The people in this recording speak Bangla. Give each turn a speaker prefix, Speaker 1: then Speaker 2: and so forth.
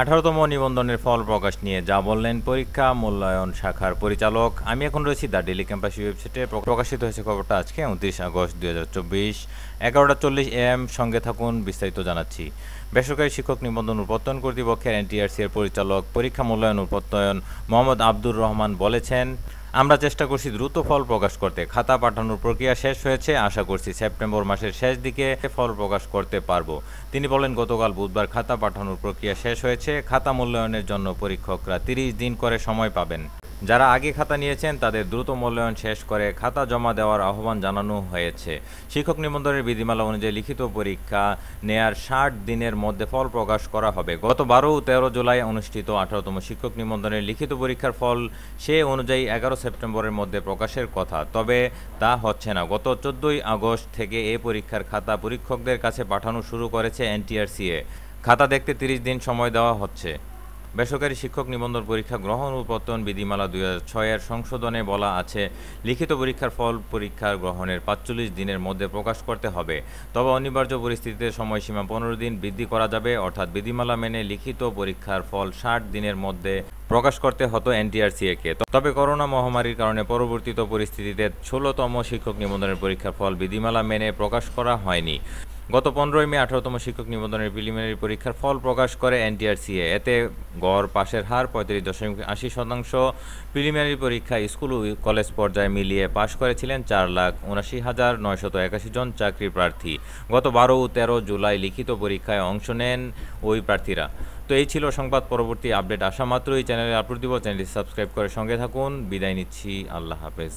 Speaker 1: 18তম নিবন্ধনের ফল প্রকাশ নিয়ে যা বললেন পরীক্ষা মূল্যায়ন শাখার পরিচালক। আমি এখন রয়েছি দ্য ডেইলি ক্যাম্পাস ওয়েবসাইটে। প্রকাশিত হয়েছে খবরটা আজকে 29 আগস্ট 2024 11:40 AM। সঙ্গে থাকুন, বিস্তারিত জানাচ্ছি। বেসরকারি শিক্ষক নিবন্ধন ও প্রত্যয়ন কর্তৃপক্ষের এনটিআরসি এর পরিচালক পরীক্ষা মূল্যায়ন ও প্রত্যয়ন মোহাম্মদ আব্দুর রহমান বলেছেন, আমরা চেষ্টা করছি দ্রুত ফল প্রকাশ করতে। খাতা পাঠানোর প্রক্রিয়া শেষ হয়েছে, আশা করছি সেপ্টেম্বর মাসের শেষ দিকে ফল প্রকাশ করতে পারব। তিনি বলেন, গতকাল বুধবার খাতা পাঠানোর প্রক্রিয়া শেষ হয়েছে। খাতা মূল্যায়নের জন্য পরীক্ষকরা 30 দিন করে সময় পাবেন। যারা আগে খাতা নিয়েছেন তাদের দ্রুত মূল্যায়ন শেষ করে খাতা জমা দেওয়ার আহ্বান জানানো হয়েছে। শিক্ষক নিবন্ধনের বিধিমালা অনুযায়ী লিখিত পরীক্ষা নেয়ার 60 দিনের মধ্যে ফল প্রকাশ করা হবে। গত 12 ও 13 জুলাই অনুষ্ঠিত 18তম শিক্ষক নিবন্ধনের লিখিত পরীক্ষার ফল সে অনুযায়ী 11 সেপ্টেম্বরের মধ্যে প্রকাশের কথা, তবে তা হচ্ছে না। গত 14 আগস্ট থেকে এ পরীক্ষার খাতা পরীক্ষকদের কাছে পাঠানো শুরু করেছে এনটিআরসিএ। খাতা দেখতে 30 দিন সময় দেওয়া হচ্ছে। বেসরকারি শিক্ষক নিবন্ধন পরীক্ষা গ্রহণ ও প্রত্যয়ন বিধিমালা 2006 এর সংশোধনে বলা আছে, লিখিত পরীক্ষার ফল পরীক্ষা গ্রহণের 45 দিনের মধ্যে প্রকাশ করতে হবে। তবে অনিবার্য পরিস্থিতিতে সময়সীমা 15 দিন বৃদ্ধি করা যাবে, অর্থাৎ বিধিমালা মেনে লিখিত পরীক্ষার ফল 60 দিনের মধ্যে প্রকাশ করতে হতো এনটিআরসিএ-কে। তবে করোনা মহামারীর কারণে পরিবর্তিত পরিস্থিতিতে 16তম শিক্ষক নিবন্ধনের পরীক্ষার ফল বিধিমালা মেনে প্রকাশ করা হয়নি। গত 15 মে 18তম শিক্ষক নিবন্ধনের প্রিলিমিনারি পরীক্ষার ফল প্রকাশ করে এনটিআরসিএ। এতে গড় পাশের হার 35.80%। প্রিলিমিনারি পরীক্ষায় স্কুল ও কলেজ পর্যায়ে মিলিয়ে পাশ করেছিলেন 4,79,981 জন চাকরি প্রার্থী। গত 12 ও 13 জুলাই লিখিত পরীক্ষায় অংশ নেন ওই প্রার্থীরা। তো এই ছিল সংবাদ। পরবর্তী আপডেট আসা মাত্রই চ্যানেলে আপলোড দিব। চ্যানেলটি সাবস্ক্রাইব করে সঙ্গে থাকুন। বিদায় নিচ্ছি, আল্লাহ হাফেজ।